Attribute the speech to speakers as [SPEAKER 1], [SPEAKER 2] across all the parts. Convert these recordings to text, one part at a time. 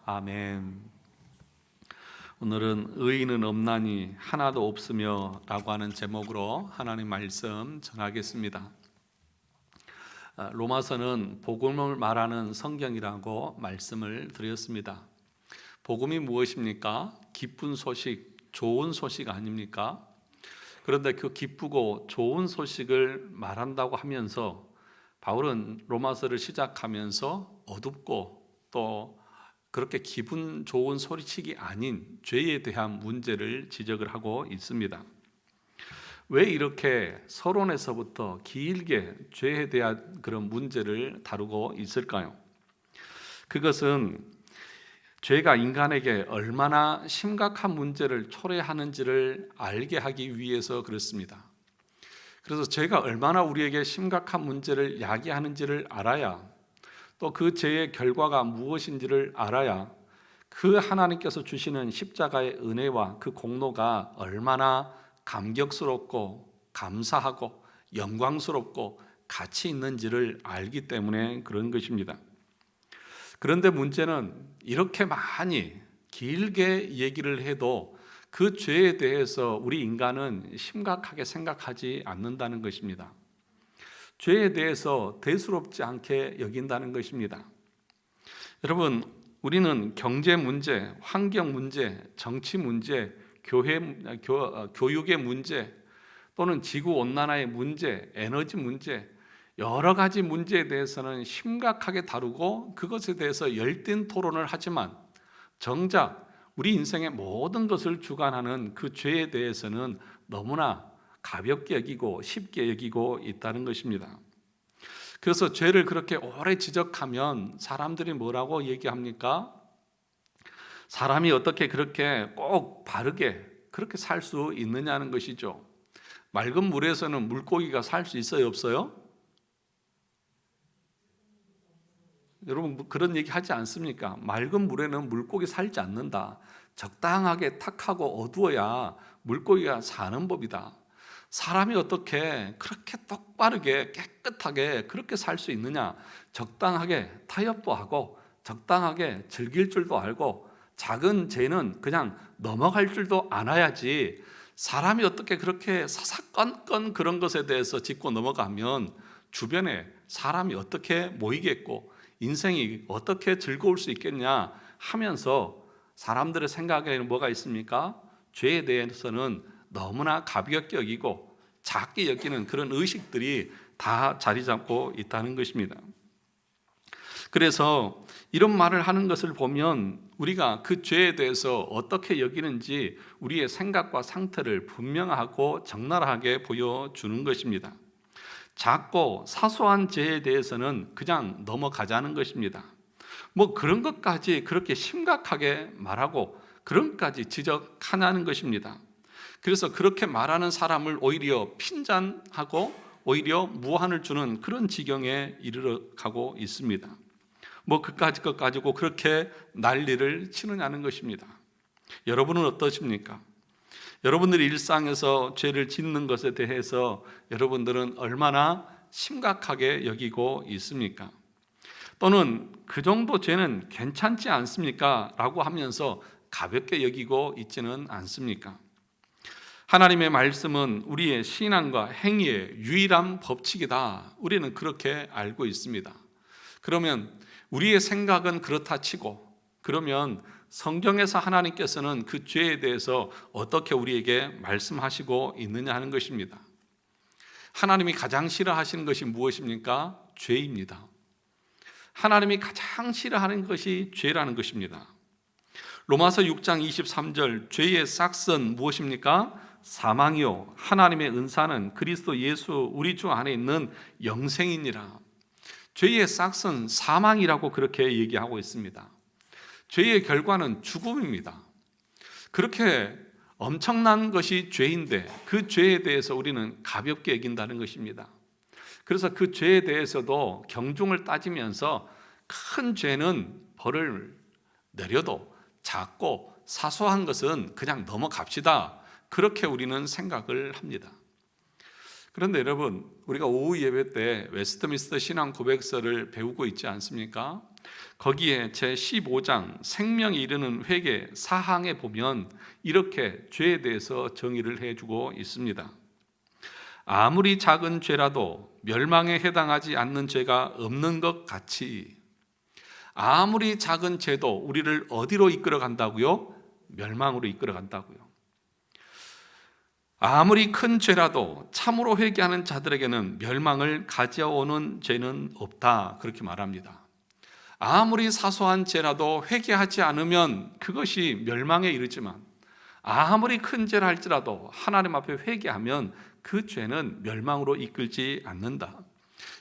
[SPEAKER 1] 아멘. 오늘은 의인은 없나니 하나도 없으며 라고 하는 제목으로 하나님 말씀 전하겠습니다. 로마서는 복음을 말하는 성경이라고 말씀을 드렸습니다. 복음이 무엇입니까? 기쁜 소식, 좋은 소식 아닙니까? 그런데 그 기쁘고 좋은 소식을 말한다고 하면서 바울은 로마서를 시작하면서 어둡고 또 그렇게 기분 좋은 소리치기 아닌 죄에 대한 문제를 지적을 하고 있습니다. 왜 이렇게 서론에서부터 길게 죄에 대한 그런 문제를 다루고 있을까요? 그것은 죄가 인간에게 얼마나 심각한 문제를 초래하는지를 알게 하기 위해서 그렇습니다. 그래서 죄가 얼마나 우리에게 심각한 문제를 야기하는지를 알아야 또 그 죄의 결과가 무엇인지를 알아야 그 하나님께서 주시는 십자가의 은혜와 그 공로가 얼마나 감격스럽고 감사하고 영광스럽고 가치 있는지를 알기 때문에 그런 것입니다. 그런데 문제는 이렇게 많이 길게 얘기를 해도 그 죄에 대해서 우리 인간은 심각하게 생각하지 않는다는 것입니다. 죄에 대해서 대수롭지 않게 여긴다는 것입니다. 여러분, 우리는 경제 문제, 환경 문제, 정치 문제, 교육의 문제 또는 지구 온난화의 문제, 에너지 문제, 여러 가지 문제에 대해서는 심각하게 다루고 그것에 대해서 열띤 토론을 하지만 정작 우리 인생의 모든 것을 주관하는 그 죄에 대해서는 너무나 가볍게 여기고 쉽게 여기고 있다는 것입니다. 그래서 죄를 그렇게 오래 지적하면 사람들이 뭐라고 얘기합니까? 사람이 어떻게 그렇게 꼭 바르게 그렇게 살 수 있느냐는 것이죠. 맑은 물에서는 물고기가 살 수 있어요, 없어요? 여러분 그런 얘기 하지 않습니까? 맑은 물에는 물고기 살지 않는다. 적당하게 탁하고 어두워야 물고기가 사는 법이다. 사람이 어떻게 그렇게 똑바르게 깨끗하게 그렇게 살 수 있느냐? 적당하게 타협도 하고 적당하게 즐길 줄도 알고 작은 죄는 그냥 넘어갈 줄도 알아야지. 사람이 어떻게 그렇게 사사건건 그런 것에 대해서 짚고 넘어가면 주변에 사람이 어떻게 모이겠고 인생이 어떻게 즐거울 수 있겠냐 하면서 사람들의 생각에는 뭐가 있습니까? 죄에 대해서는 너무나 가볍게 여기고 작게 여기는 그런 의식들이 다 자리 잡고 있다는 것입니다. 그래서 이런 말을 하는 것을 보면 우리가 그 죄에 대해서 어떻게 여기는지 우리의 생각과 상태를 분명하고 적나라하게 보여주는 것입니다. 작고 사소한 죄에 대해서는 그냥 넘어가자는 것입니다. 뭐 그런 것까지 그렇게 심각하게 말하고 그런 것까지 지적하냐는 것입니다. 그래서 그렇게 말하는 사람을 오히려 핀잔하고 오히려 무한을 주는 그런 지경에 이르러 가고 있습니다. 뭐 그까짓 것 가지고 그렇게 난리를 치느냐는 것입니다. 여러분은 어떠십니까? 여러분들이 일상에서 죄를 짓는 것에 대해서 여러분들은 얼마나 심각하게 여기고 있습니까? 또는 그 정도 죄는 괜찮지 않습니까? 라고 하면서 가볍게 여기고 있지는 않습니까? 하나님의 말씀은 우리의 신앙과 행위의 유일한 법칙이다. 우리는 그렇게 알고 있습니다. 그러면 우리의 생각은 그렇다 치고 그러면 성경에서 하나님께서는 그 죄에 대해서 어떻게 우리에게 말씀하시고 있느냐 하는 것입니다. 하나님이 가장 싫어하시는 것이 무엇입니까? 죄입니다. 하나님이 가장 싫어하는 것이 죄라는 것입니다. 로마서 6장 23절 죄의 싹은 무엇입니까? 사망이요 하나님의 은사는 그리스도 예수 우리 주 안에 있는 영생이니라. 죄의 싹은 사망이라고 그렇게 얘기하고 있습니다. 죄의 결과는 죽음입니다. 그렇게 엄청난 것이 죄인데 그 죄에 대해서 우리는 가볍게 여긴다는 것입니다. 그래서 그 죄에 대해서도 경중을 따지면서 큰 죄는 벌을 내려도 작고 사소한 것은 그냥 넘어갑시다. 그렇게 우리는 생각을 합니다. 그런데 여러분, 우리가 오후 예배 때 웨스트민스터 신앙 고백서를 배우고 있지 않습니까? 거기에 제15장 생명에 이르는 회개 사항에 보면 이렇게 죄에 대해서 정의를 해주고 있습니다. 아무리 작은 죄라도 멸망에 해당하지 않는 죄가 없는 것 같이, 아무리 작은 죄도 우리를 어디로 이끌어 간다고요? 멸망으로 이끌어 간다고요. 아무리 큰 죄라도 참으로 회개하는 자들에게는 멸망을 가져오는 죄는 없다, 그렇게 말합니다. 아무리 사소한 죄라도 회개하지 않으면 그것이 멸망에 이르지만, 아무리 큰 죄라 할지라도 하나님 앞에 회개하면 그 죄는 멸망으로 이끌지 않는다.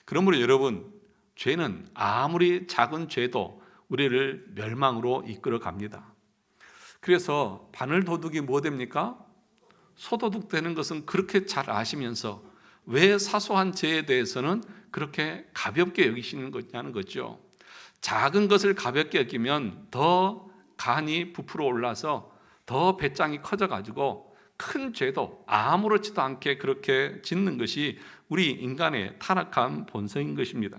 [SPEAKER 1] 그러므로 여러분, 죄는 아무리 작은 죄도 우리를 멸망으로 이끌어 갑니다. 그래서 바늘도둑이 뭐 됩니까? 소도둑 되는 것은 그렇게 잘 아시면서 왜 사소한 죄에 대해서는 그렇게 가볍게 여기시는 거냐는 거죠. 작은 것을 가볍게 여기면 더 간이 부풀어 올라서 더 배짱이 커져가지고 큰 죄도 아무렇지도 않게 그렇게 짓는 것이 우리 인간의 타락한 본성인 것입니다.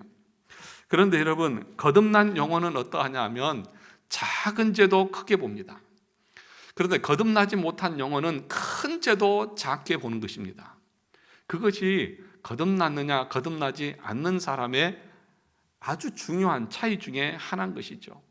[SPEAKER 1] 그런데 여러분, 거듭난 영혼은 어떠하냐 하면 작은 죄도 크게 봅니다. 그런데 거듭나지 못한 영혼은 큰 죄도 작게 보는 것입니다. 그것이 거듭났느냐 거듭나지 않는 사람의 아주 중요한 차이 중에 하나인 것이죠.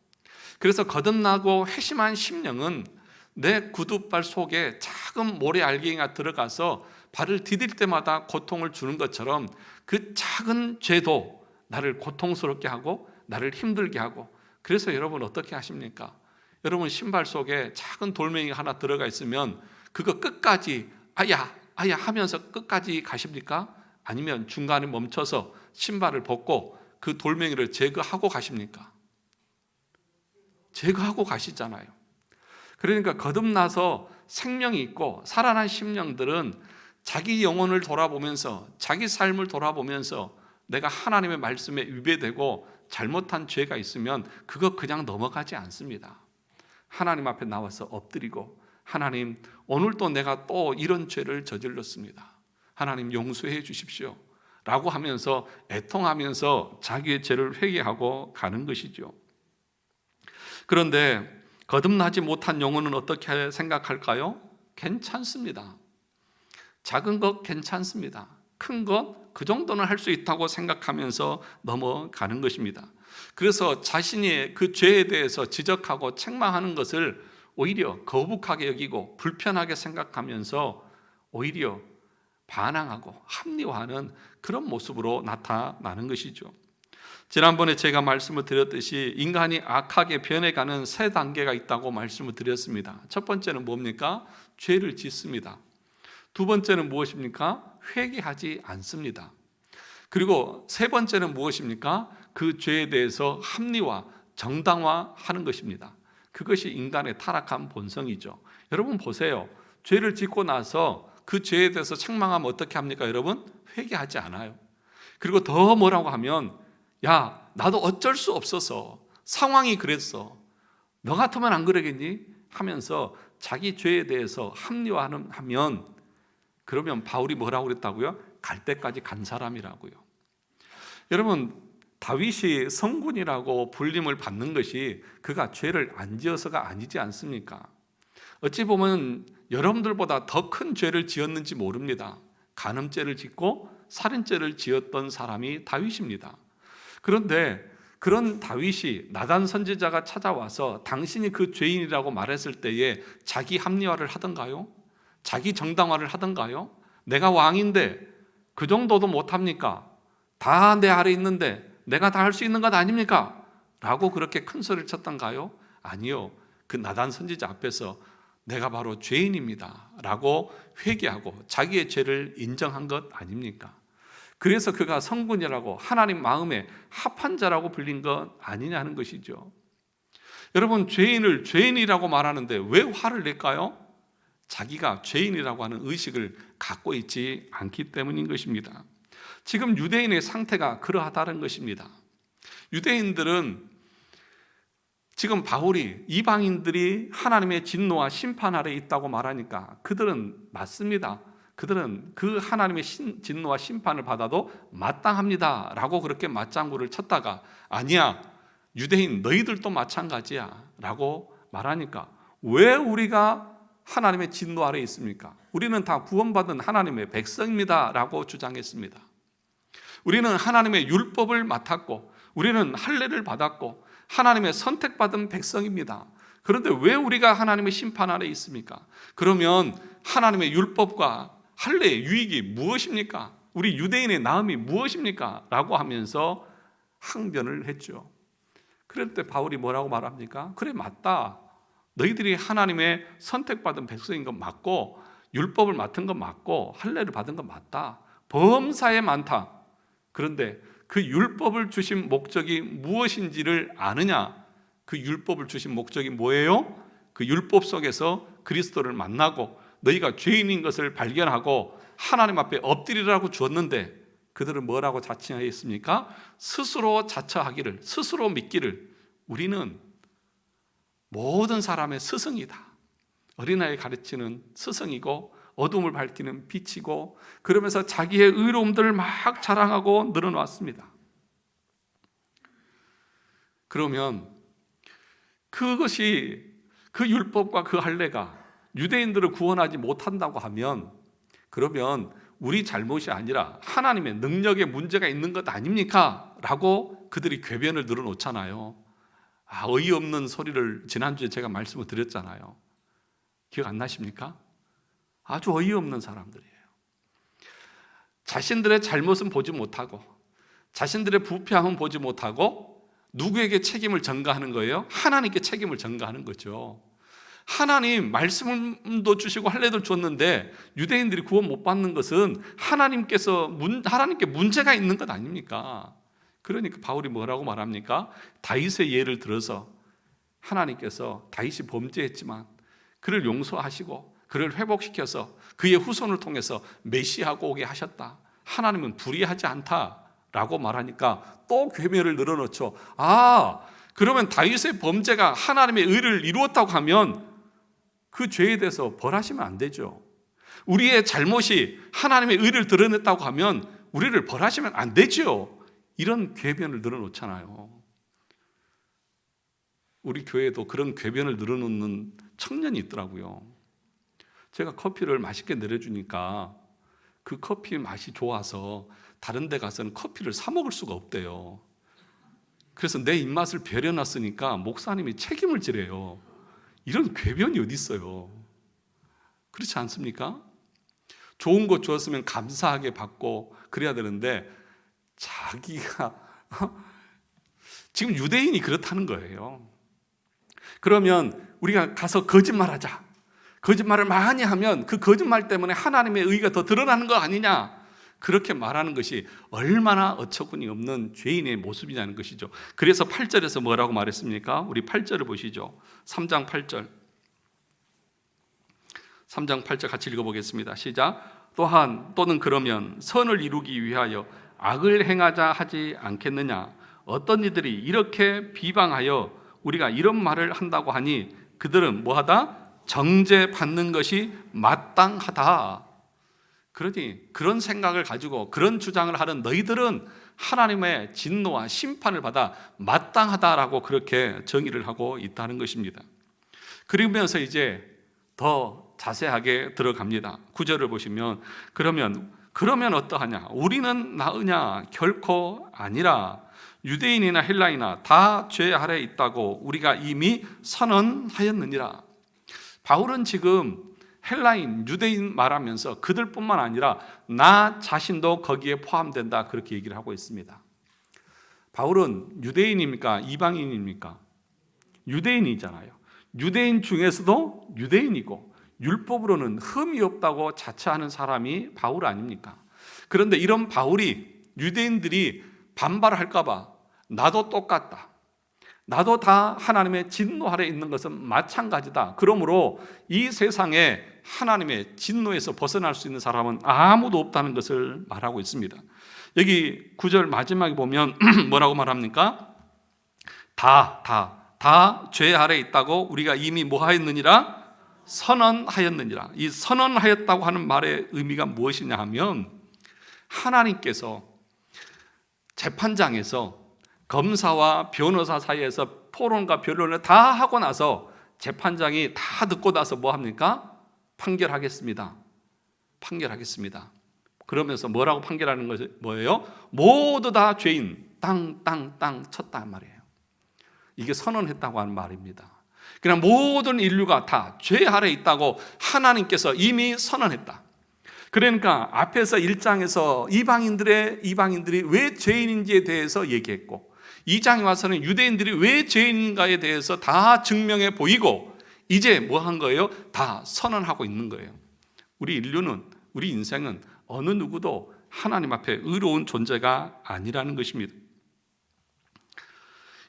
[SPEAKER 1] 그래서 거듭나고 회심한 심령은 내 구두발 속에 작은 모래알갱이가 들어가서 발을 디딜 때마다 고통을 주는 것처럼 그 작은 죄도 나를 고통스럽게 하고 나를 힘들게 하고, 그래서 여러분 어떻게 하십니까? 여러분 신발 속에 작은 돌멩이가 하나 들어가 있으면 그거 끝까지 아야 아야 하면서 끝까지 가십니까? 아니면 중간에 멈춰서 신발을 벗고 그 돌멩이를 제거하고 가십니까? 제거하고 가시잖아요. 그러니까 거듭나서 생명이 있고 살아난 심령들은 자기 영혼을 돌아보면서 자기 삶을 돌아보면서 내가 하나님의 말씀에 위배되고 잘못한 죄가 있으면 그거 그냥 넘어가지 않습니다. 하나님 앞에 나와서 엎드리고, 하나님 오늘도 내가 또 이런 죄를 저질렀습니다. 하나님 용서해 주십시오 라고 하면서 애통하면서 자기의 죄를 회개하고 가는 것이죠. 그런데 거듭나지 못한 영혼은 어떻게 생각할까요? 괜찮습니다. 작은 것 괜찮습니다. 큰 것 그 정도는 할 수 있다고 생각하면서 넘어가는 것입니다. 그래서 자신이 그 죄에 대해서 지적하고 책망하는 것을 오히려 거북하게 여기고 불편하게 생각하면서 오히려 반항하고 합리화하는 그런 모습으로 나타나는 것이죠. 지난번에 제가 말씀을 드렸듯이 인간이 악하게 변해가는 세 단계가 있다고 말씀을 드렸습니다. 첫 번째는 뭡니까? 죄를 짓습니다. 두 번째는 무엇입니까? 회개하지 않습니다. 그리고 세 번째는 무엇입니까? 그 죄에 대해서 합리화, 정당화하는 것입니다. 그것이 인간의 타락한 본성이죠. 여러분 보세요. 죄를 짓고 나서 그 죄에 대해서 책망하면 어떻게 합니까? 여러분 회개하지 않아요. 그리고 더 뭐라고 하면, 야 나도 어쩔 수 없어서 상황이 그랬어, 너 같으면 안 그러겠니? 하면서 자기 죄에 대해서 합리화하면, 그러면 바울이 뭐라고 그랬다고요? 갈 때까지 간 사람이라고요. 여러분 다윗이 성군이라고 불림을 받는 것이 그가 죄를 안 지어서가 아니지 않습니까? 어찌 보면 여러분들보다 더 큰 죄를 지었는지 모릅니다. 간음죄를 짓고 살인죄를 지었던 사람이 다윗입니다. 그런데 그런 다윗이 나단 선지자가 찾아와서 당신이 그 죄인이라고 말했을 때에 자기 합리화를 하던가요? 자기 정당화를 하던가요? 내가 왕인데 그 정도도 못합니까? 다 내 아래 있는데 내가 다 할 수 있는 것 아닙니까? 라고 그렇게 큰 소리를 쳤던가요? 아니요. 그 나단 선지자 앞에서 내가 바로 죄인입니다 라고 회개하고 자기의 죄를 인정한 것 아닙니까? 그래서 그가 성군이라고 하나님 마음에 합한 자라고 불린 것 아니냐는 것이죠. 여러분 죄인을 죄인이라고 말하는데 왜 화를 낼까요? 자기가 죄인이라고 하는 의식을 갖고 있지 않기 때문인 것입니다. 지금 유대인의 상태가 그러하다는 것입니다. 유대인들은 지금 바울이 이방인들이 하나님의 진노와 심판 아래 있다고 말하니까 그들은 맞습니다. 그들은 그 하나님의 진노와 심판을 받아도 마땅합니다 라고 그렇게 맞장구를 쳤다가, 아니야 유대인 너희들도 마찬가지야 라고 말하니까 왜 우리가 하나님의 진노 아래에 있습니까? 우리는 다 구원받은 하나님의 백성입니다 라고 주장했습니다. 우리는 하나님의 율법을 맡았고 우리는 할례를 받았고 하나님의 선택받은 백성입니다. 그런데 왜 우리가 하나님의 심판 아래에 있습니까? 그러면 하나님의 율법과 할례의 유익이 무엇입니까? 우리 유대인의 나음이 무엇입니까? 라고 하면서 항변을 했죠. 그럴 때 바울이 뭐라고 말합니까? 그래, 맞다. 너희들이 하나님의 선택받은 백성인 건 맞고 율법을 맡은 건 맞고 할례를 받은 건 맞다. 범사에 많다. 그런데 그 율법을 주신 목적이 무엇인지를 아느냐? 그 율법을 주신 목적이 뭐예요? 그 율법 속에서 그리스도를 만나고 너희가 죄인인 것을 발견하고 하나님 앞에 엎드리라고 주었는데 그들은 뭐라고 자칭하였습니까? 스스로 자처하기를, 스스로 믿기를 우리는 모든 사람의 스승이다. 어린아이 가르치는 스승이고 어둠을 밝히는 빛이고 그러면서 자기의 의로움들을 막 자랑하고 늘어놓았습니다. 그러면 그것이 그 율법과 그 할례가 유대인들을 구원하지 못한다고 하면 그러면 우리 잘못이 아니라 하나님의 능력에 문제가 있는 것 아닙니까? 라고 그들이 궤변을 늘어놓잖아요. 어이없는 소리를 지난주에 제가 말씀을 드렸잖아요. 기억 안 나십니까? 아주 어이없는 사람들이에요. 자신들의 잘못은 보지 못하고 자신들의 부패함은 보지 못하고 누구에게 책임을 전가하는 거예요? 하나님께 책임을 전가하는 거죠. 하나님 말씀도 주시고 할례도 줬는데 유대인들이 구원 못 받는 것은 하나님께 문제가 있는 것 아닙니까? 그러니까 바울이 뭐라고 말합니까? 다윗의 예를 들어서 하나님께서 다윗이 범죄했지만 그를 용서하시고 그를 회복시켜서 그의 후손을 통해서 메시아가 오게 하셨다. 하나님은 불의하지 않다라고 말하니까 또 궤변을 늘어놓죠. 그러면 다윗의 범죄가 하나님의 의를 이루었다고 하면 그 죄에 대해서 벌하시면 안 되죠. 우리의 잘못이 하나님의 의를 드러냈다고 하면 우리를 벌하시면 안 되죠. 이런 궤변을 늘어놓잖아요. 우리 교회에도 그런 궤변을 늘어놓는 청년이 있더라고요. 제가 커피를 맛있게 내려주니까 그 커피 맛이 좋아서 다른 데 가서는 커피를 사 먹을 수가 없대요. 그래서 내 입맛을 배려놨으니까 목사님이 책임을 지래요. 이런 궤변이 어디 있어요? 그렇지 않습니까? 좋은 거 주었으면 감사하게 받고 그래야 되는데 자기가 지금 유대인이 그렇다는 거예요. 그러면 우리가 가서 거짓말하자. 거짓말을 많이 하면 그 거짓말 때문에 하나님의 의가 더 드러나는 거 아니냐? 그렇게 말하는 것이 얼마나 어처구니 없는 죄인의 모습이냐는 것이죠. 그래서 8절에서 뭐라고 말했습니까? 우리 8절을 보시죠. 3장 8절. 3장 8절 같이 읽어보겠습니다. 시작. 또는 그러면 선을 이루기 위하여 악을 행하자 하지 않겠느냐? 어떤 이들이 이렇게 비방하여 우리가 이런 말을 한다고 하니 그들은 뭐하다? 정죄받는 것이 마땅하다. 그러니 그런 생각을 가지고 그런 주장을 하는 너희들은 하나님의 진노와 심판을 받아 마땅하다라고 그렇게 정의를 하고 있다는 것입니다. 그러면서 이제 더 자세하게 들어갑니다. 9절을 보시면 그러면 어떠하냐? 우리는 나으냐? 결코 아니라 유대인이나 헬라이나 다 죄 아래에 있다고 우리가 이미 선언하였느니라. 바울은 지금 헬라인, 유대인 말하면서 그들뿐만 아니라 나 자신도 거기에 포함된다 그렇게 얘기를 하고 있습니다. 바울은 유대인입니까? 이방인입니까? 유대인이잖아요. 유대인 중에서도 유대인이고 율법으로는 흠이 없다고 자처하는 사람이 바울 아닙니까? 그런데 이런 바울이 유대인들이 반발할까 봐 나도 똑같다. 나도 다 하나님의 진노 아래에 있는 것은 마찬가지다. 그러므로 이 세상에 하나님의 진노에서 벗어날 수 있는 사람은 아무도 없다는 것을 말하고 있습니다. 여기 9절 마지막에 보면 뭐라고 말합니까? 다 죄 아래에 있다고 우리가 이미 뭐 하였느니라? 선언하였느니라. 이 선언하였다고 하는 말의 의미가 무엇이냐 하면 하나님께서 재판장에서 검사와 변호사 사이에서 토론과 변론을 다 하고 나서 재판장이 다 듣고 나서 뭐 합니까? 판결하겠습니다. 그러면서 뭐라고 판결하는 것이 뭐예요? 모두 다 죄인 땅 쳤단 말이에요. 이게 선언했다고 하는 말입니다. 그냥 모든 인류가 다 죄 아래 있다고 하나님께서 이미 선언했다. 그러니까 앞에서 1장에서 이방인들이 왜 죄인인지에 대해서 얘기했고, 2장에 와서는 유대인들이 왜 죄인인가에 대해서 다 증명해 보이고, 이제 뭐 한 거예요? 다 선언하고 있는 거예요. 우리 인생은 어느 누구도 하나님 앞에 의로운 존재가 아니라는 것입니다.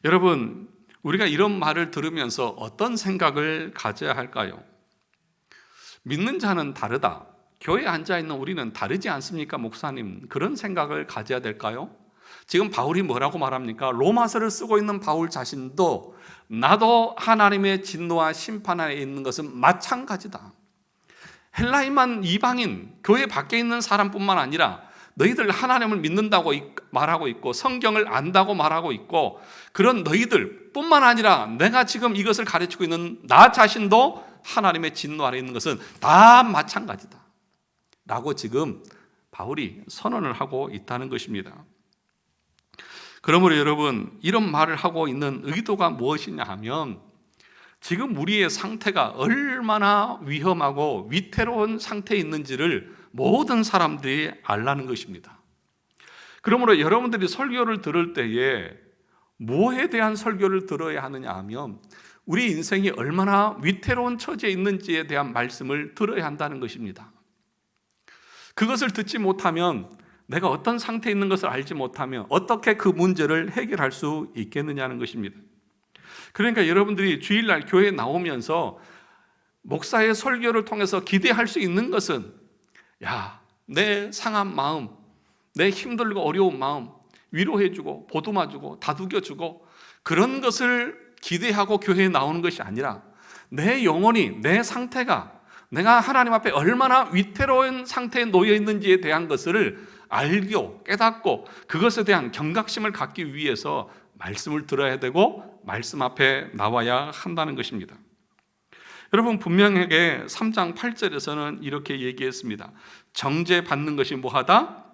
[SPEAKER 1] 여러분, 우리가 이런 말을 들으면서 어떤 생각을 가져야 할까요? 믿는 자는 다르다. 교회에 앉아있는 우리는 다르지 않습니까, 목사님? 그런 생각을 가져야 될까요? 지금 바울이 뭐라고 말합니까? 로마서를 쓰고 있는 바울 자신도 나도 하나님의 진노와 심판 아래 있는 것은 마찬가지다. 헬라인만 이방인, 교회 밖에 있는 사람뿐만 아니라 너희들 하나님을 믿는다고 말하고 있고 성경을 안다고 말하고 있고, 그런 너희들 뿐만 아니라 내가 지금 이것을 가르치고 있는 나 자신도 하나님의 진노 아래 있는 것은 다 마찬가지다 라고 지금 바울이 선언을 하고 있다는 것입니다. 그러므로 여러분, 이런 말을 하고 있는 의도가 무엇이냐 하면, 지금 우리의 상태가 얼마나 위험하고 위태로운 상태에 있는지를 모든 사람들이 알라는 것입니다. 그러므로 여러분들이 설교를 들을 때에 뭐에 대한 설교를 들어야 하느냐 하면, 우리 인생이 얼마나 위태로운 처지에 있는지에 대한 말씀을 들어야 한다는 것입니다. 그것을 듣지 못하면, 내가 어떤 상태에 있는 것을 알지 못하면 어떻게 그 문제를 해결할 수 있겠느냐는 것입니다. 그러니까 여러분들이 주일날 교회에 나오면서 목사의 설교를 통해서 기대할 수 있는 것은, 내 상한 마음, 내 힘들고 어려운 마음 위로해주고 보듬어주고 다독여주고, 그런 것을 기대하고 교회에 나오는 것이 아니라, 내 영혼이, 내 상태가 내가 하나님 앞에 얼마나 위태로운 상태에 놓여 있는지에 대한 것을 알고 깨닫고 그것에 대한 경각심을 갖기 위해서 말씀을 들어야 되고 말씀 앞에 나와야 한다는 것입니다. 여러분, 분명하게 3장 8절에서는 이렇게 얘기했습니다. 정죄받는 것이 뭐하다?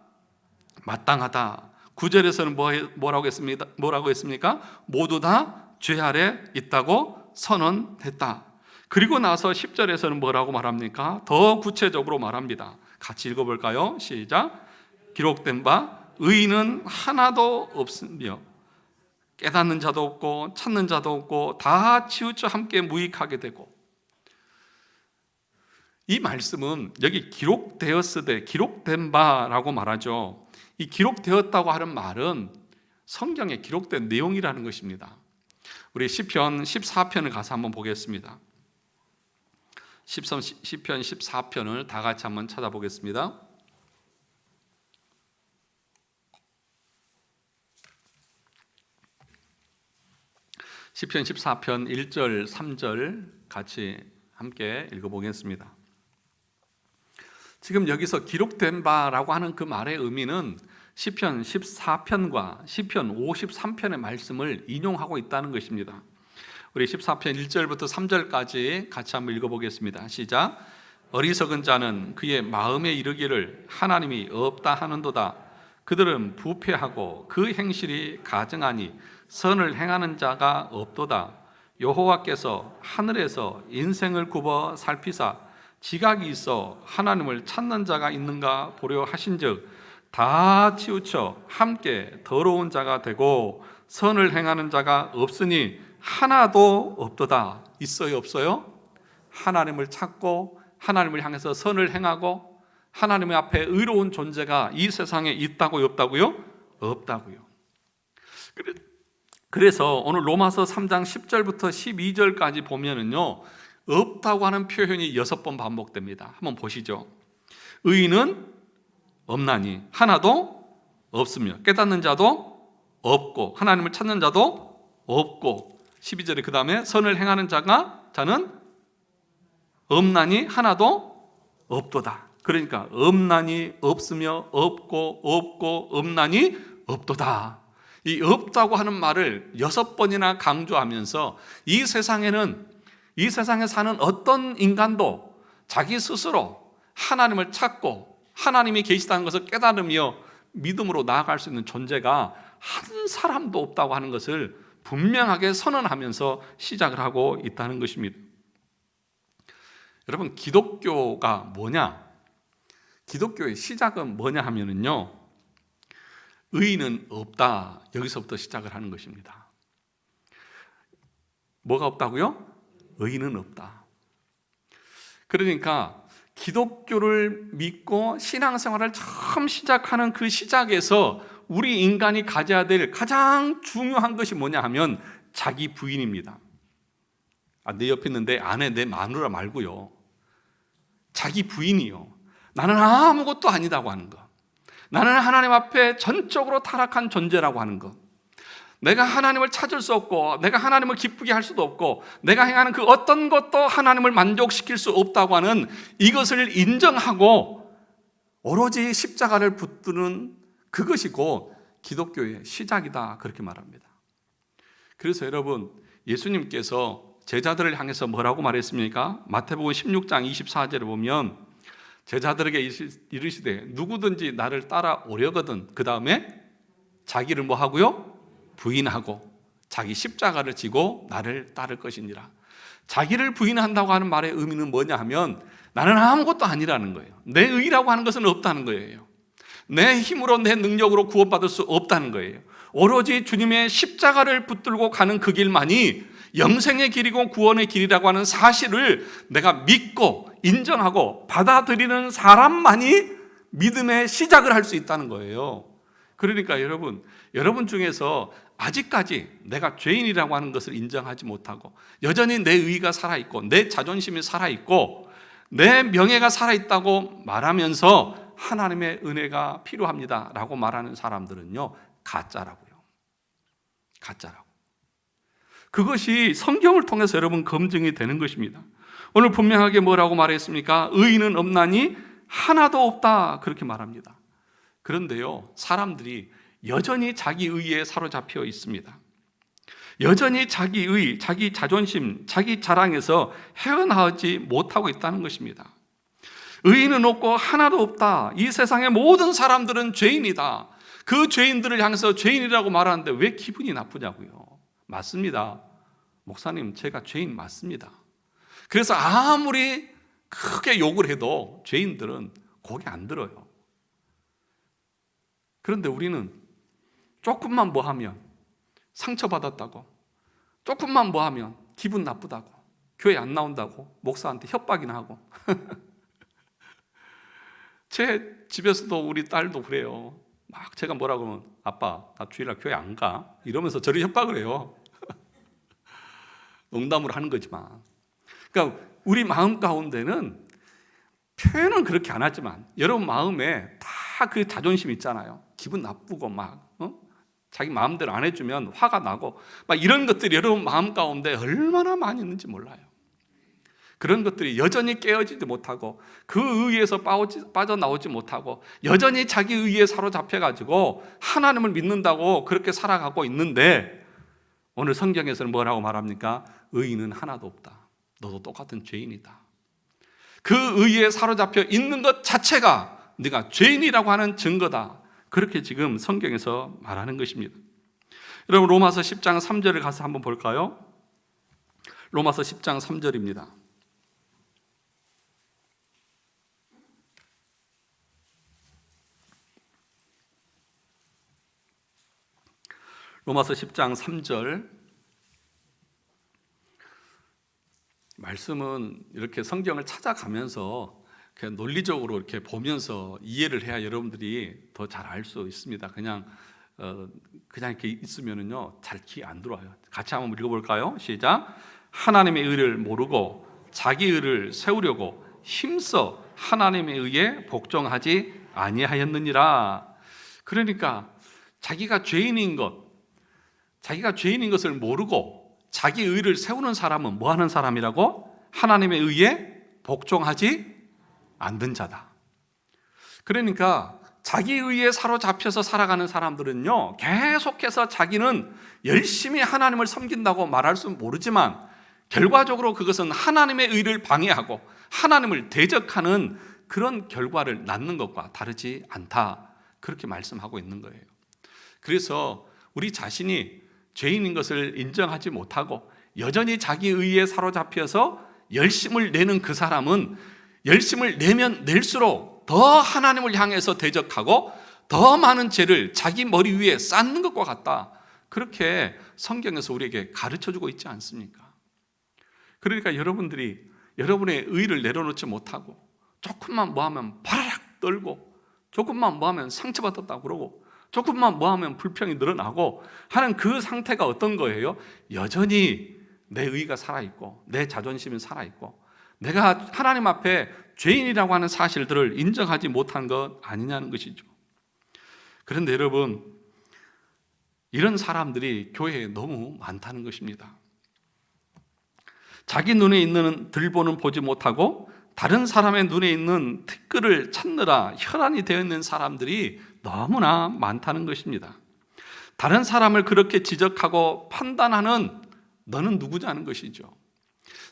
[SPEAKER 1] 마땅하다. 9절에서는 뭐라고 했습니까? 모두 다 죄 아래 있다고 선언했다. 그리고 나서 10절에서는 뭐라고 말합니까? 더 구체적으로 말합니다. 같이 읽어볼까요? 시작. 기록된 바 의인은 하나도 없으며 깨닫는 자도 없고 찾는 자도 없고 다 치우쳐 함께 무익하게 되고. 이 말씀은 여기 기록되었으되, 기록된 바라고 말하죠. 이 기록되었다고 하는 말은 성경에 기록된 내용이라는 것입니다. 우리 시편 14편을 가서 한번 보겠습니다. 시편 14편을 다 같이 한번 찾아보겠습니다. 시편 14편 1절 3절 같이 함께 읽어보겠습니다. 지금 여기서 기록된 바라고 하는 그 말의 의미는 시편 14편과 시편 53편의 말씀을 인용하고 있다는 것입니다. 우리 14편 1절부터 3절까지 같이 한번 읽어보겠습니다. 시작. 어리석은 자는 그의 마음에 이르기를 하나님이 없다 하는도다. 그들은 부패하고 그 행실이 가증하니 선을 행하는 자가 없도다. 여호와께서 하늘에서 인생을 굽어 살피사 지각이 있어 하나님을 찾는 자가 있는가 보려 하신즉 다 치우쳐 함께 더러운 자가 되고 선을 행하는 자가 없으니 하나도 없도다. 있어요, 없어요? 하나님을 찾고 하나님을 향해서 선을 행하고 하나님 앞에 의로운 존재가 이 세상에 있다고요, 없다고요? 없다고요. 그래서 오늘 로마서 3장 10절부터 12절까지 보면은요, 없다고 하는 표현이 6번 반복됩니다. 한번 보시죠. 의인은 없나니 하나도 없으며 깨닫는 자도 없고 하나님을 찾는 자도 없고, 12절에 그 다음에 선을 행하는 자는 없나니 하나도 없도다. 그러니까 없나니 없으며 없고 없나니 없도다. 이 없다고 하는 말을 6번이나 강조하면서 이 세상에 사는 어떤 인간도 자기 스스로 하나님을 찾고 하나님이 계시다는 것을 깨달으며 믿음으로 나아갈 수 있는 존재가 한 사람도 없다고 하는 것을 분명하게 선언하면서 시작을 하고 있다는 것입니다. 여러분, 기독교가 뭐냐? 기독교의 시작은 뭐냐 하면은요, 의인은 없다. 여기서부터 시작을 하는 것입니다. 뭐가 없다고요? 의인은 없다. 그러니까 기독교를 믿고 신앙생활을 처음 시작하는 그 시작에서 우리 인간이 가져야 될 가장 중요한 것이 뭐냐 하면 자기 부인입니다. 내 옆에 있는데 아내, 내 마누라 말고요. 자기 부인이요. 나는 아무것도 아니다고 하는 것. 나는 하나님 앞에 전적으로 타락한 존재라고 하는 것. 내가 하나님을 찾을 수 없고 내가 하나님을 기쁘게 할 수도 없고 내가 행하는 그 어떤 것도 하나님을 만족시킬 수 없다고 하는 이것을 인정하고 오로지 십자가를 붙드는 그것이고 기독교의 시작이다, 그렇게 말합니다. 그래서 여러분, 예수님께서 제자들을 향해서 뭐라고 말했습니까? 마태복음 16장 24절에 보면 제자들에게 이르시되 누구든지 나를 따라오려거든 그 다음에 자기를 뭐 하고요? 부인하고 자기 십자가를 지고 나를 따를 것이니라. 자기를 부인한다고 하는 말의 의미는 뭐냐 하면 나는 아무것도 아니라는 거예요. 내 의라고 하는 것은 없다는 거예요. 내 힘으로 내 능력으로 구원받을 수 없다는 거예요. 오로지 주님의 십자가를 붙들고 가는 그 길만이 영생의 길이고 구원의 길이라고 하는 사실을 내가 믿고 인정하고 받아들이는 사람만이 믿음의 시작을 할 수 있다는 거예요. 그러니까 여러분 중에서 아직까지 내가 죄인이라고 하는 것을 인정하지 못하고 여전히 내 의의가 살아있고 내 자존심이 살아있고 내 명예가 살아있다고 말하면서 하나님의 은혜가 필요합니다 라고 말하는 사람들은요, 가짜라고요. 가짜라고. 그것이 성경을 통해서 여러분 검증이 되는 것입니다. 오늘 분명하게 뭐라고 말했습니까? 의인은 없나니 하나도 없다, 그렇게 말합니다. 그런데요, 사람들이 여전히 자기 의에 사로잡혀 있습니다. 여전히 자기 의, 자기 자존심, 자기 자랑에서 헤어나오지 못하고 있다는 것입니다. 의인은 없고 하나도 없다. 이 세상의 모든 사람들은 죄인이다. 그 죄인들을 향해서 죄인이라고 말하는데 왜 기분이 나쁘냐고요. 맞습니다. 목사님, 제가 죄인 맞습니다. 그래서 아무리 크게 욕을 해도 죄인들은 고개 안 들어요. 그런데 우리는 조금만 뭐 하면 상처받았다고, 조금만 뭐 하면 기분 나쁘다고, 교회 안 나온다고 목사한테 협박이나 하고 제 집에서도 우리 딸도 그래요. 막 제가 뭐라 그러면 아빠, 나 주일날 교회 안 가, 이러면서 저를 협박을 해요. 농담으로 하는 거지만. 그러니까 우리 마음 가운데는 표현은 그렇게 안 하지만 여러분 마음에 다 그 자존심 있잖아요. 기분 나쁘고 막 자기 마음대로 안 해주면 화가 나고 막 이런 것들이 여러분 마음 가운데 얼마나 많이 있는지 몰라요. 그런 것들이 여전히 깨어지지 못하고 그 의에서 빠져나오지 못하고 여전히 자기 의에 사로잡혀가지고 하나님을 믿는다고 그렇게 살아가고 있는데 오늘 성경에서는 뭐라고 말합니까? 의인은 하나도 없다. 너도 똑같은 죄인이다. 그 의에 사로잡혀 있는 것 자체가 네가 죄인이라고 하는 증거다. 그렇게 지금 성경에서 말하는 것입니다. 여러분, 로마서 10장 3절을 가서 한번 볼까요? 로마서 10장 3절입니다. 로마서 10장 3절 말씀은 이렇게 성경을 찾아가면서 그냥 논리적으로 이렇게 보면서 이해를 해야 여러분들이 더 잘 알 수 있습니다. 그냥 이렇게 있으면은요 잘 기 안 들어와요. 같이 한번 읽어볼까요? 시작. 하나님의 의를 모르고 자기 의를 세우려고 힘써 하나님의 의에 복종하지 아니하였느니라. 그러니까 자기가 죄인인 것을 모르고 자기 의를 세우는 사람은 뭐 하는 사람이라고? 하나님의 의에 복종하지 않는 자다. 그러니까 자기 의에 사로잡혀서 살아가는 사람들은요, 계속해서 자기는 열심히 하나님을 섬긴다고 말할 수는 모르지만 결과적으로 그것은 하나님의 의를 방해하고 하나님을 대적하는 그런 결과를 낳는 것과 다르지 않다, 그렇게 말씀하고 있는 거예요. 그래서 우리 자신이 죄인인 것을 인정하지 못하고 여전히 자기 의에 사로잡혀서 열심을 내는 그 사람은 열심을 내면 낼수록 더 하나님을 향해서 대적하고 더 많은 죄를 자기 머리 위에 쌓는 것과 같다, 그렇게 성경에서 우리에게 가르쳐주고 있지 않습니까? 그러니까 여러분들이 여러분의 의를 내려놓지 못하고 조금만 뭐하면 바라락 떨고 조금만 뭐하면 상처받았다고 그러고 조금만 뭐하면 불평이 늘어나고 하는 그 상태가 어떤 거예요? 여전히 내 의가 살아있고 내 자존심이 살아있고 내가 하나님 앞에 죄인이라고 하는 사실들을 인정하지 못한 것 아니냐는 것이죠. 그런데 여러분, 이런 사람들이 교회에 너무 많다는 것입니다. 자기 눈에 있는 들보는 보지 못하고 다른 사람의 눈에 있는 티끌을 찾느라 혈안이 되어 있는 사람들이 너무나 많다는 것입니다. 다른 사람을 그렇게 지적하고 판단하는 너는 누구냐는 것이죠.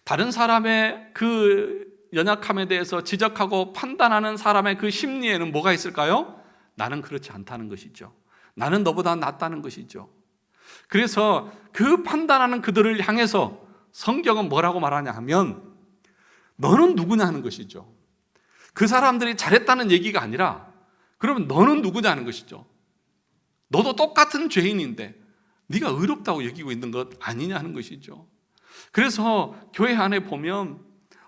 [SPEAKER 1] 다른 사람의 그 연약함에 대해서 지적하고 판단하는 사람의 그 심리에는 뭐가 있을까요? 나는 그렇지 않다는 것이죠. 나는 너보다 낫다는 것이죠. 그래서 그 판단하는 그들을 향해서 성경은 뭐라고 말하냐 하면 너는 누구냐는 것이죠. 그 사람들이 잘했다는 얘기가 아니라 그러면 너는 누구냐는 것이죠. 너도 똑같은 죄인인데 네가 의롭다고 여기고 있는 것 아니냐는 것이죠. 그래서 교회 안에 보면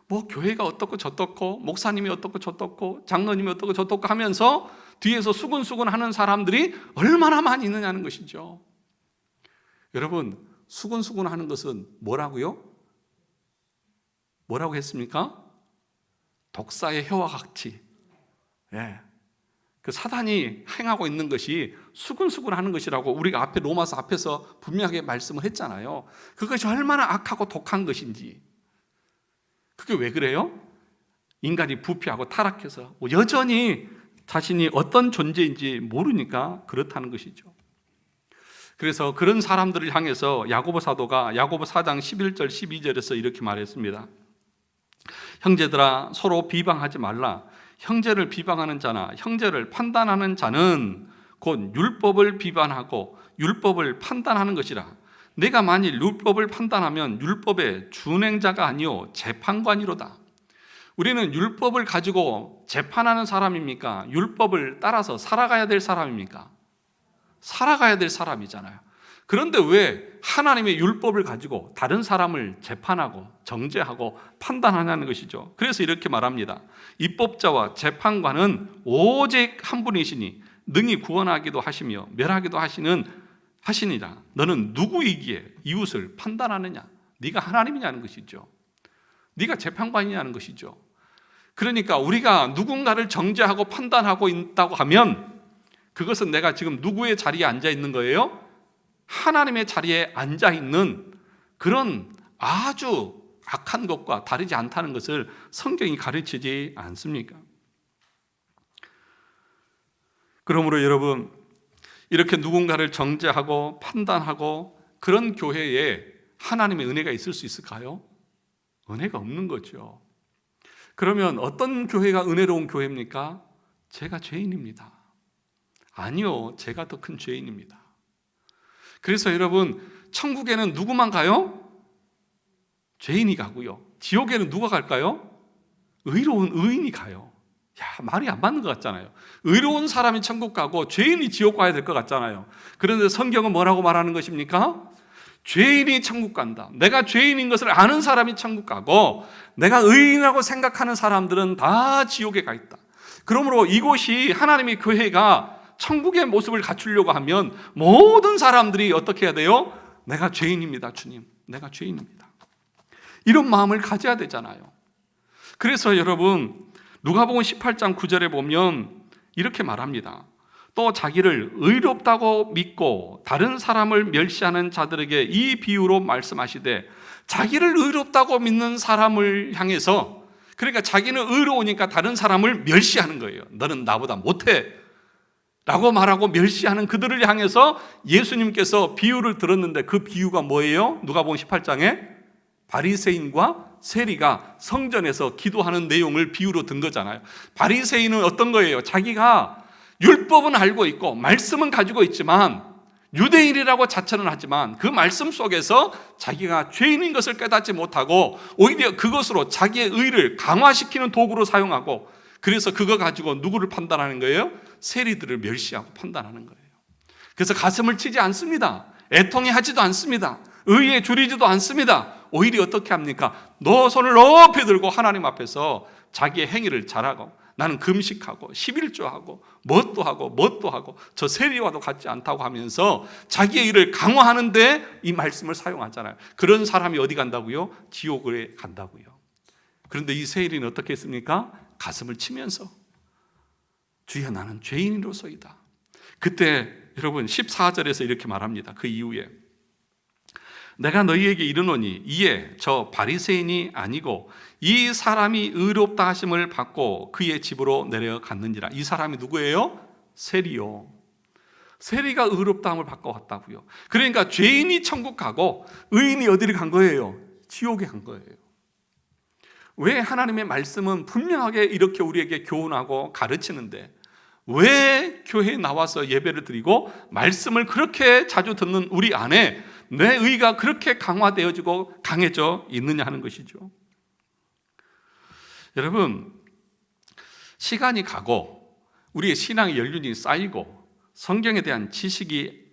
[SPEAKER 1] 뭐 교회가 어떻고 저떻고 목사님이 어떻고 저떻고 장로님이 어떻고 저떻고 하면서 뒤에서 수근수근 하는 사람들이 얼마나 많이 있느냐는 것이죠. 여러분, 수근수근 하는 것은 뭐라고요? 뭐라고 했습니까? 독사의 혀와 같이, 그 사단이 행하고 있는 것이 수근수근 하는 것이라고 우리가 앞에 로마서 앞에서 분명하게 말씀을 했잖아요. 그것이 얼마나 악하고 독한 것인지. 그게 왜 그래요? 인간이 부패하고 타락해서 여전히 자신이 어떤 존재인지 모르니까 그렇다는 것이죠. 그래서 그런 사람들을 향해서 야고보 사도가 야고보 4장 11절 12절에서 이렇게 말했습니다. 형제들아, 서로 비방하지 말라. 형제를 비방하는 자나 형제를 판단하는 자는 곧 율법을 비판하고 율법을 판단하는 것이라. 내가 만일 율법을 판단하면 율법의 준행자가 아니요 재판관이로다. 우리는 율법을 가지고 재판하는 사람입니까? 율법을 따라서 살아가야 될 사람입니까? 살아가야 될 사람이잖아요. 그런데 왜 하나님의 율법을 가지고 다른 사람을 재판하고 정죄하고 판단하냐는 것이죠. 그래서 이렇게 말합니다. 입법자와 재판관은 오직 한 분이시니 능히 구원하기도 하시며 멸하기도 하시니라. 너는 누구이기에 이웃을 판단하느냐? 네가 하나님이냐는 것이죠. 네가 재판관이냐는 것이죠. 그러니까 우리가 누군가를 정죄하고 판단하고 있다고 하면 그것은 내가 지금 누구의 자리에 앉아 있는 거예요? 하나님의 자리에 앉아 있는 그런 아주 악한 것과 다르지 않다는 것을 성경이 가르치지 않습니까? 그러므로 여러분, 이렇게 누군가를 정죄하고 판단하고 그런 교회에 하나님의 은혜가 있을 수 있을까요? 은혜가 없는 거죠. 그러면 어떤 교회가 은혜로운 교회입니까? 제가 죄인입니다. 아니요, 제가 더 큰 죄인입니다. 그래서 여러분, 천국에는 누구만 가요? 죄인이 가고요. 지옥에는 누가 갈까요? 의로운 의인이 가요. 말이 안 맞는 것 같잖아요. 의로운 사람이 천국 가고 죄인이 지옥 가야 될 것 같잖아요. 그런데 성경은 뭐라고 말하는 것입니까? 죄인이 천국 간다. 내가 죄인인 것을 아는 사람이 천국 가고 내가 의인이라고 생각하는 사람들은 다 지옥에 가 있다. 그러므로 이곳이 하나님의 교회가 천국의 모습을 갖추려고 하면 모든 사람들이 어떻게 해야 돼요? 내가 죄인입니다, 주님. 내가 죄인입니다. 이런 마음을 가져야 되잖아요. 그래서 여러분, 누가복음 18장 9절에 보면 이렇게 말합니다. 또 자기를 의롭다고 믿고 다른 사람을 멸시하는 자들에게 이 비유로 말씀하시되, 자기를 의롭다고 믿는 사람을 향해서, 그러니까 자기는 의로우니까 다른 사람을 멸시하는 거예요. 너는 나보다 못해. 라고 말하고 멸시하는 그들을 향해서 예수님께서 비유를 들었는데 그 비유가 뭐예요? 누가복음 18장에 바리새인과 세리가 성전에서 기도하는 내용을 비유로 든 거잖아요. 바리새인은 어떤 거예요? 자기가 율법은 알고 있고 말씀은 가지고 있지만, 유대인이라고 자처는 하지만 그 말씀 속에서 자기가 죄인인 것을 깨닫지 못하고 오히려 그것으로 자기의 의를 강화시키는 도구로 사용하고, 그래서 그거 가지고 누구를 판단하는 거예요? 세리들을 멸시하고 판단하는 거예요. 그래서 가슴을 치지 않습니다. 애통해 하지도 않습니다. 의에 줄이지도 않습니다. 오히려 어떻게 합니까? 손을 높이 들고 하나님 앞에서 자기의 행위를 잘하고, 나는 금식하고 11조하고 뭣도 하고 저 세리와도 같지 않다고 하면서 자기의 일을 강화하는데 이 말씀을 사용하잖아요. 그런 사람이 어디 간다고요? 지옥에 간다고요. 그런데 이 세리는 어떻게 했습니까? 가슴을 치면서 주여 나는 죄인으로서이다. 그때 여러분 14절에서 이렇게 말합니다. 그 이후에 내가 너희에게 이르노니 이에 저 바리새인이 아니고 이 사람이 의롭다 하심을 받고 그의 집으로 내려갔느니라. 이 사람이 누구예요? 세리요. 세리가 의롭다 함을 받고 왔다고요. 그러니까 죄인이 천국 가고 의인이 어디를 간 거예요? 지옥에 간 거예요. 왜 하나님의 말씀은 분명하게 이렇게 우리에게 교훈하고 가르치는데 왜 교회에 나와서 예배를 드리고 말씀을 그렇게 자주 듣는 우리 안에 내 의가 그렇게 강화되어지고 강해져 있느냐 하는 것이죠. 여러분, 시간이 가고 우리의 신앙의 연륜이 쌓이고 성경에 대한 지식이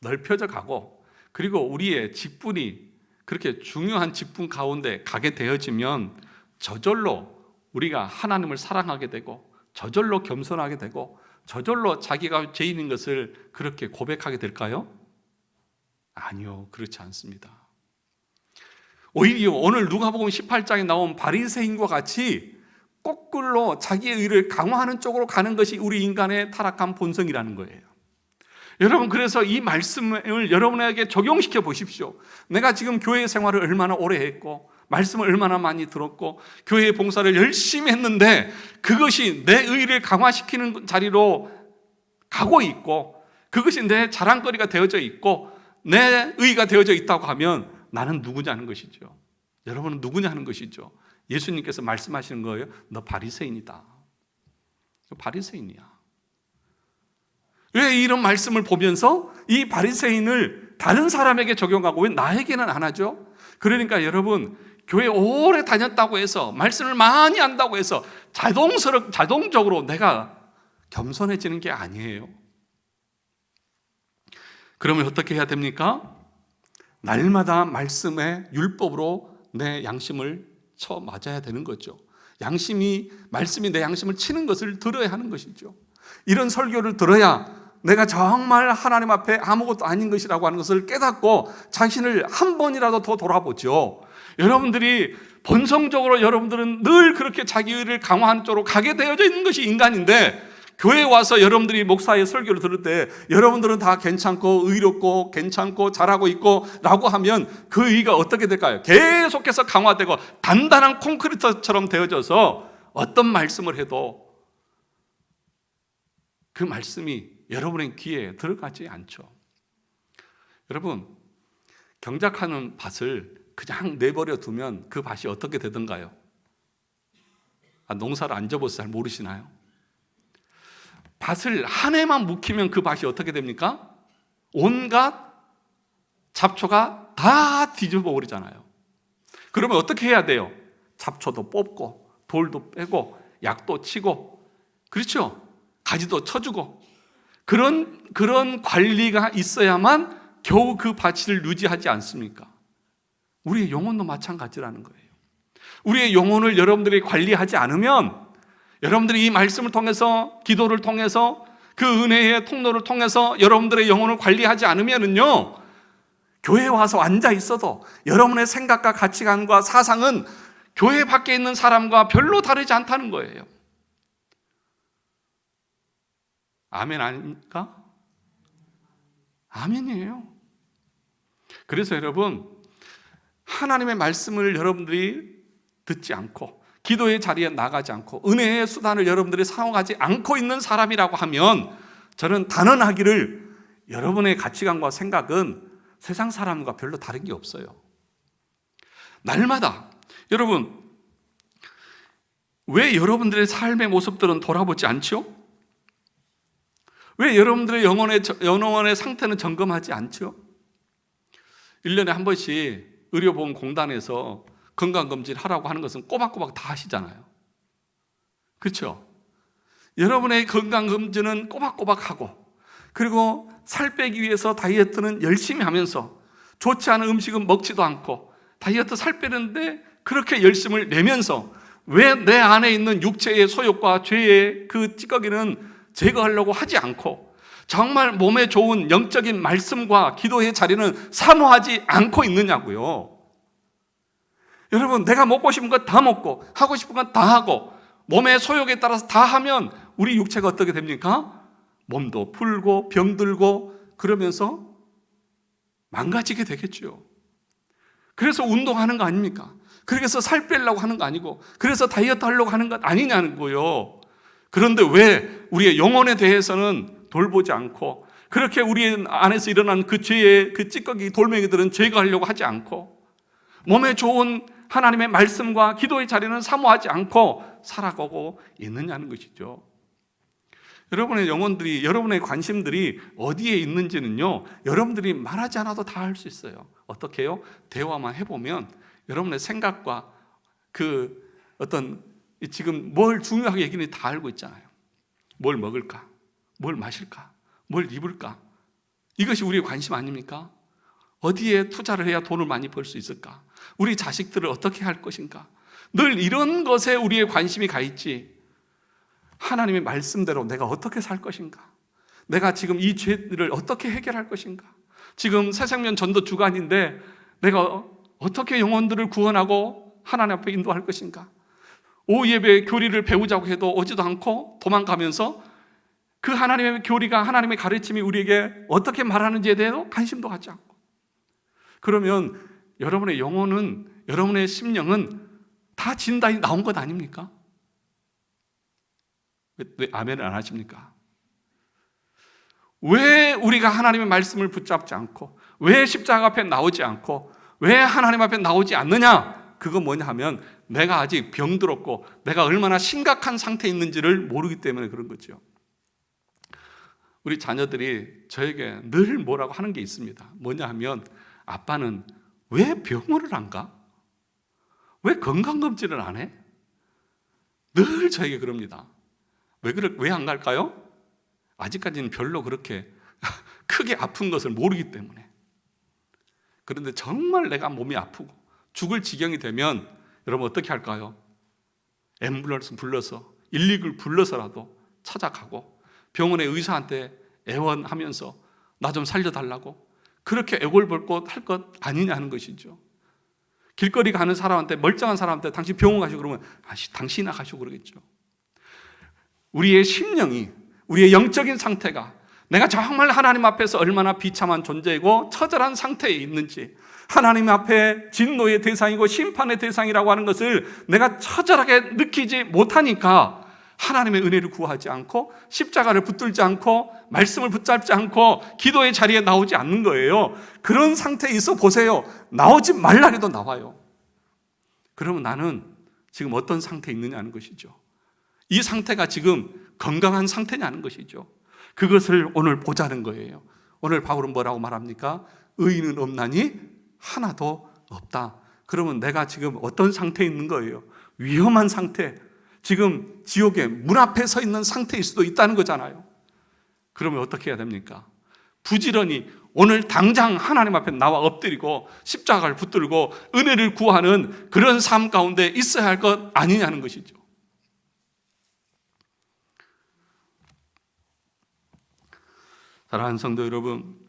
[SPEAKER 1] 넓혀져 가고, 그리고 우리의 직분이 그렇게 중요한 직분 가운데 가게 되어지면 저절로 우리가 하나님을 사랑하게 되고, 저절로 겸손하게 되고, 저절로 자기가 죄인인 것을 그렇게 고백하게 될까요? 아니요, 그렇지 않습니다. 오히려 오늘 누가복음 18장에 나온 바리새인과 같이 거꾸로 자기의 의를 강화하는 쪽으로 가는 것이 우리 인간의 타락한 본성이라는 거예요. 여러분, 그래서 이 말씀을 여러분에게 적용시켜 보십시오. 내가 지금 교회 생활을 얼마나 오래 했고 말씀을 얼마나 많이 들었고 교회 봉사를 열심히 했는데 그것이 내 의를 강화시키는 자리로 가고 있고 그것이 내 자랑거리가 되어져 있고 내 의가 되어져 있다고 하면 나는 누구냐는 것이죠. 여러분은 누구냐는 것이죠. 예수님께서 말씀하시는 거예요. 너 바리새인이다. 바리새인이야. 왜 이런 말씀을 보면서 이 바리새인을 다른 사람에게 적용하고 왜 나에게는 안 하죠? 그러니까 여러분, 교회 오래 다녔다고 해서 말씀을 많이 안다고 해서 자동적으로 내가 겸손해지는 게 아니에요. 그러면 어떻게 해야 됩니까? 날마다 말씀의 율법으로 내 양심을 쳐 맞아야 되는 거죠. 말씀이 내 양심을 치는 것을 들어야 하는 것이죠. 이런 설교를 들어야 내가 정말 하나님 앞에 아무것도 아닌 것이라고 하는 것을 깨닫고 자신을 한 번이라도 더 돌아보죠. 여러분들이 본성적으로 여러분들은 늘 그렇게 자기 의를 강화하는 쪽으로 가게 되어져 있는 것이 인간인데, 교회에 와서 여러분들이 목사의 설교를 들을 때 여러분들은 다 괜찮고 의롭고 괜찮고 잘하고 있고 라고 하면 그 의가 어떻게 될까요? 계속해서 강화되고 단단한 콘크리트처럼 되어져서 어떤 말씀을 해도 그 말씀이 여러분의 귀에 들어가지 않죠. 여러분, 경작하는 밭을 그냥 내버려 두면 그 밭이 어떻게 되던가요? 농사를 안 접어서 잘 모르시나요? 밭을 한 해만 묵히면 그 밭이 어떻게 됩니까? 온갖 잡초가 다 뒤집어 버리잖아요. 그러면 어떻게 해야 돼요? 잡초도 뽑고 돌도 빼고 약도 치고, 그렇죠? 가지도 쳐주고 그런 관리가 있어야만 겨우 그 밭을 유지하지 않습니까? 우리의 영혼도 마찬가지라는 거예요. 우리의 영혼을 여러분들이 관리하지 않으면, 여러분들이 이 말씀을 통해서, 기도를 통해서, 그 은혜의 통로를 통해서 여러분들의 영혼을 관리하지 않으면요, 교회에 와서 앉아 있어도 여러분의 생각과 가치관과 사상은 교회 밖에 있는 사람과 별로 다르지 않다는 거예요. 아멘 아닙니까? 아멘이에요. 그래서 여러분, 하나님의 말씀을 여러분들이 듣지 않고 기도의 자리에 나가지 않고 은혜의 수단을 여러분들이 사용하지 않고 있는 사람이라고 하면 저는 단언하기를 여러분의 가치관과 생각은 세상 사람과 별로 다른 게 없어요. 날마다 여러분, 왜 여러분들의 삶의 모습들은 돌아보지 않죠? 왜 여러분들의 영혼의 상태는 점검하지 않죠? 1년에 한 번씩 의료보험공단에서 건강검진 하라고 하는 것은 꼬박꼬박 다 하시잖아요. 그렇죠? 여러분의 건강검진은 꼬박꼬박 하고, 그리고 살 빼기 위해서 다이어트는 열심히 하면서 좋지 않은 음식은 먹지도 않고 다이어트 살 빼는데 그렇게 열심을 내면서 왜 내 안에 있는 육체의 소욕과 죄의 그 찌꺼기는 제거하려고 하지 않고 정말 몸에 좋은 영적인 말씀과 기도의 자리는 사모하지 않고 있느냐고요. 여러분, 내가 먹고 싶은 거 다 먹고 하고 싶은 건 다 하고 몸의 소욕에 따라서 다 하면 우리 육체가 어떻게 됩니까? 몸도 풀고 병들고 그러면서 망가지게 되겠죠. 그래서 운동하는 거 아닙니까? 그래서 살 빼려고 하는 거 아니고, 그래서 다이어트 하려고 하는 것 아니냐는 거예요. 그런데 왜 우리의 영혼에 대해서는 돌보지 않고, 그렇게 우리 안에서 일어난 그 죄의 그 찌꺼기 돌멩이들은 제거하려고 하지 않고, 몸에 좋은 하나님의 말씀과 기도의 자리는 사모하지 않고 살아가고 있느냐는 것이죠. 여러분의 영혼들이, 여러분의 관심들이 어디에 있는지는요, 여러분들이 말하지 않아도 다 알 수 있어요. 어떻게 해요? 대화만 해보면 여러분의 생각과 그 어떤 지금 뭘 중요하게 얘기는 다 알고 있잖아요. 뭘 먹을까? 뭘 마실까? 뭘 입을까? 이것이 우리의 관심 아닙니까? 어디에 투자를 해야 돈을 많이 벌 수 있을까? 우리 자식들을 어떻게 할 것인가? 늘 이런 것에 우리의 관심이 가 있지, 하나님의 말씀대로 내가 어떻게 살 것인가? 내가 지금 이 죄를 어떻게 해결할 것인가? 지금 새생명 전도 주간인데 내가 어떻게 영혼들을 구원하고 하나님 앞에 인도할 것인가? 오후 예배 교리를 배우자고 해도 오지도 않고 도망가면서 그 하나님의 교리가, 하나님의 가르침이 우리에게 어떻게 말하는지에 대해서 관심도 갖지 않고, 그러면 여러분의 영혼은, 여러분의 심령은 다 진단이 나온 것 아닙니까? 왜 아멘을 안 하십니까? 왜 우리가 하나님의 말씀을 붙잡지 않고, 왜 십자가 앞에 나오지 않고, 왜 하나님 앞에 나오지 않느냐? 그건 뭐냐 하면 내가 아직 병들었고 내가 얼마나 심각한 상태에 있는지를 모르기 때문에 그런 거죠. 우리 자녀들이 저에게 늘 뭐라고 하는 게 있습니다. 뭐냐 하면, 아빠는 왜 병원을 안 가? 왜 건강검진을 안 해? 늘 저에게 그럽니다. 왜 안 갈까요? 아직까지는 별로 그렇게 크게 아픈 것을 모르기 때문에. 그런데 정말 내가 몸이 아프고 죽을 지경이 되면 여러분 어떻게 할까요? 앰뷸런스 불러서, 119를 불러서라도 찾아가고 병원의 의사한테 애원하면서 나 좀 살려달라고 그렇게 애골벌꽃 할 것 아니냐는 것이죠. 길거리 가는 사람한테, 멀쩡한 사람한테 당신 병원 가시고 그러면 당신이나 가시고 그러겠죠. 우리의 심령이, 우리의 영적인 상태가 내가 정말 하나님 앞에서 얼마나 비참한 존재이고 처절한 상태에 있는지, 하나님 앞에 진노의 대상이고 심판의 대상이라고 하는 것을 내가 처절하게 느끼지 못하니까 하나님의 은혜를 구하지 않고 십자가를 붙들지 않고 말씀을 붙잡지 않고 기도의 자리에 나오지 않는 거예요. 그런 상태에 있어 보세요. 나오지 말라 해도 나와요. 그러면 나는 지금 어떤 상태에 있느냐는 것이죠. 이 상태가 지금 건강한 상태냐는 것이죠. 그것을 오늘 보자는 거예요. 오늘 바울은 뭐라고 말합니까? 의인은 없나니 하나도 없다. 그러면 내가 지금 어떤 상태에 있는 거예요? 위험한 상태, 지금 지옥의 문 앞에 서 있는 상태일 수도 있다는 거잖아요. 그러면 어떻게 해야 됩니까? 부지런히 오늘 당장 하나님 앞에 나와 엎드리고 십자가를 붙들고 은혜를 구하는 그런 삶 가운데 있어야 할 것 아니냐는 것이죠. 사랑하는 성도 여러분,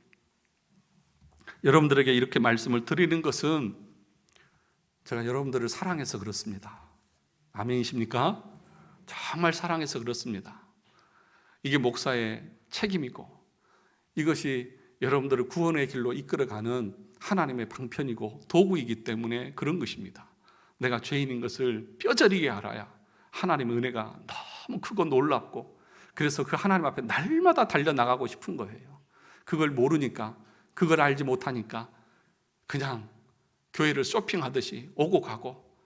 [SPEAKER 1] 여러분들에게 이렇게 말씀을 드리는 것은 제가 여러분들을 사랑해서 그렇습니다. 아멘이십니까? 정말 사랑해서 그렇습니다. 이게 목사의 책임이고 이것이 여러분들을 구원의 길로 이끌어가는 하나님의 방편이고 도구이기 때문에 그런 것입니다. 내가 죄인인 것을 뼈저리게 알아야 하나님의 은혜가 너무 크고 놀랍고, 그래서 그 하나님 앞에 날마다 달려나가고 싶은 거예요. 그걸 모르니까, 그걸 알지 못하니까 그냥 교회를 쇼핑하듯이 오고 가고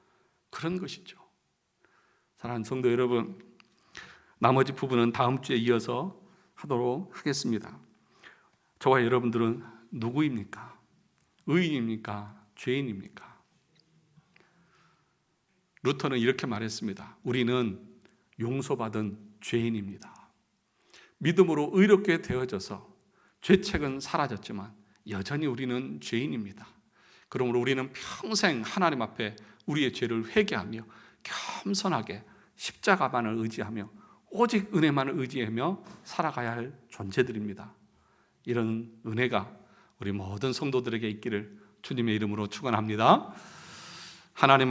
[SPEAKER 1] 그런 것이죠. 사랑하는 성도 여러분, 나머지 부분은 다음 주에 이어서 하도록 하겠습니다. 저와 여러분들은 누구입니까? 의인입니까? 죄인입니까? 루터는 이렇게 말했습니다. 우리는 용서받은 죄인입니다. 믿음으로 의롭게 되어져서 죄책은 사라졌지만 여전히 우리는 죄인입니다. 그러므로 우리는 평생 하나님 앞에 우리의 죄를 회개하며 겸손하게 십자가만을 의지하며 오직 은혜만을 의지하며 살아가야 할 존재들입니다. 이런 은혜가 우리 모든 성도들에게 있기를 주님의 이름으로 축원합니다. 하나님